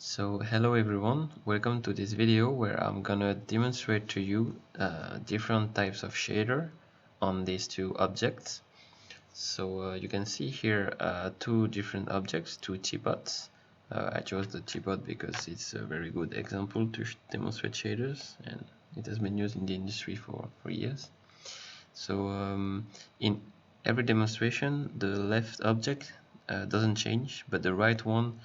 So hello everyone, welcome to this video where I'm gonna demonstrate to you different types of shader on these two objects. So you can see here two different objects, two teapots. I chose the teapot because it's a very good example to demonstrate shaders, and it has been used in the industry for years. So in every demonstration the left object doesn't change, but the right one,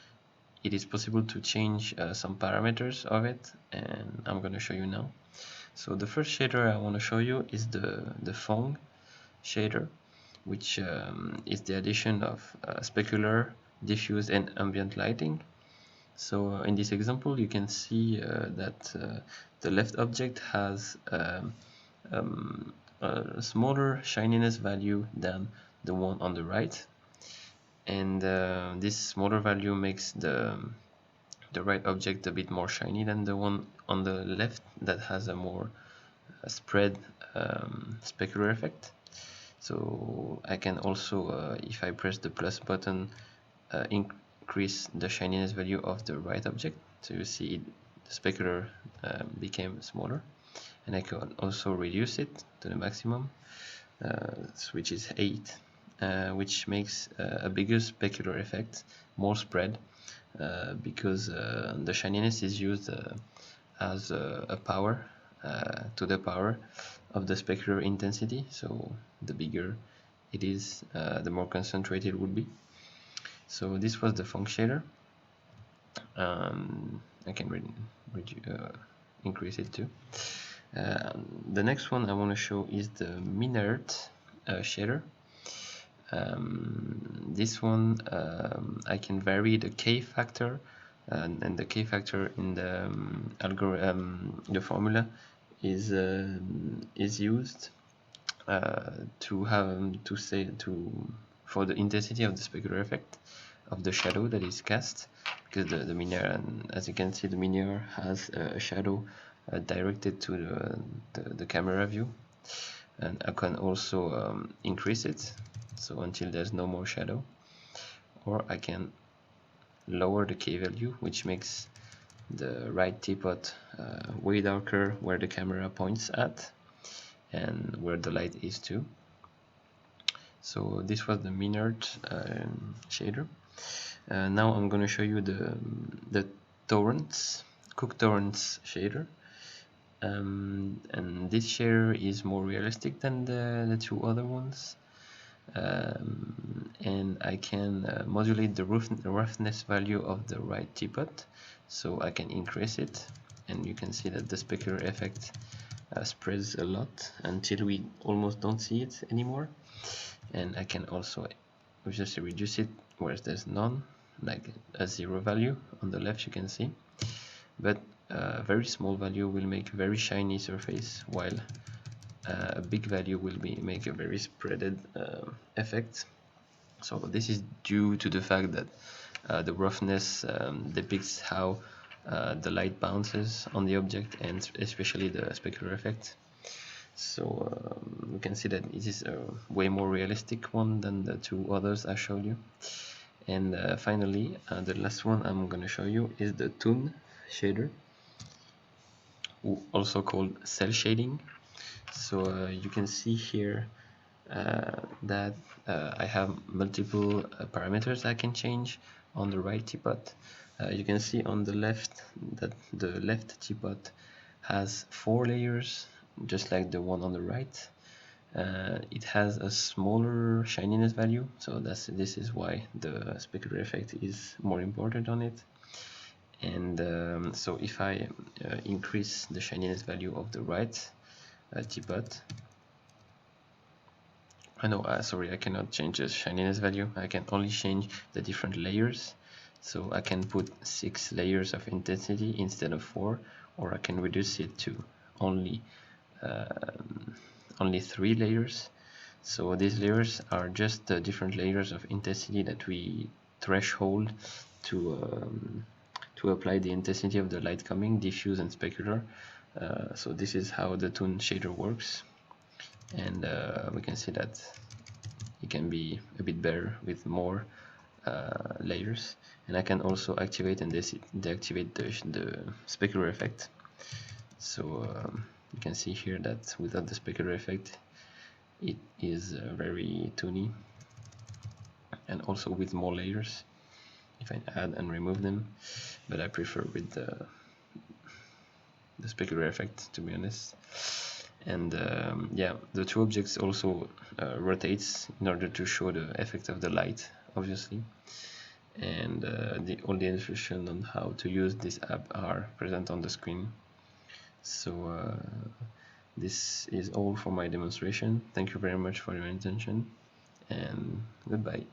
it is possible to change some parameters of it, and I'm going to show you now. So the first shader I want to show you is the Phong shader, which is the addition of specular, diffuse and ambient lighting. So in this example you can see that the left object has a smaller shininess value than the one on the right, and this smaller value makes the right object a bit more shiny than the one on the left that has a more spread specular effect. So I can also, if I press the plus button, increase the shininess value of the right object. So you see the specular became smaller, and I can also reduce it to the maximum, which is 8, which makes a bigger specular effect, more spread, because the shininess is used as a power to the power of the specular intensity. So the bigger it is, the more concentrated it would be. So this was the Phong shader. I can increase it too. The next one I want to show is the Minnaert shader. This one I can vary the K factor, and the K factor in the algorithm, the formula is used for the intensity of the specular effect of the shadow that is cast, because the Minnaert, and as you can see, the Minnaert has a shadow directed to the camera view, and I can also increase it so until there's no more shadow, or I can lower the K value, which makes the right teapot way darker where the camera points at and where the light is too. So this was the Minnaert shader. Now I'm going to show you the Torrance, Torrance shader. And this shader is more realistic than the two other ones. And I can modulate the roughness value of the right teapot, so I can increase it, and you can see that the specular effect spreads a lot until we almost don't see it anymore. And I can also just reduce it where there's none, like a 0 value on the left, you can see, but a very small value will make a very shiny surface, while a big value will make a very spreaded effect. So this is due to the fact that the roughness depicts how the light bounces on the object, and especially the specular effect. So we can see that it is a way more realistic one than the two others I showed you. And finally, the last one I'm going to show you is the Toon shader, also called cell shading. So you can see here that I have multiple parameters I can change on the right teapot. You can see on the left that the left teapot has 4 layers, just like the one on the right. It has a smaller shininess value, so this is why the specular effect is more important on it. And so if I increase the shininess value of the right teapot, sorry, I cannot change the shininess value. I can only change the different layers. So I can put 6 layers of intensity instead of 4, or I can reduce it to only 3 layers. So these layers are just the different layers of intensity that we threshold to apply the intensity of the light coming, diffuse and specular. So this is how the Toon shader works, and we can see that it can be a bit better with more layers, and I can also activate and deactivate the specular effect. So you can see here that without the specular effect it is very toony, and also with more layers if I add and remove them, but I prefer with the specular effect, to be honest. And yeah, the two objects also rotates in order to show the effect of the light, obviously. And all the instructions on how to use this app are present on the screen. So this is all for my demonstration. Thank you very much for your attention, and goodbye.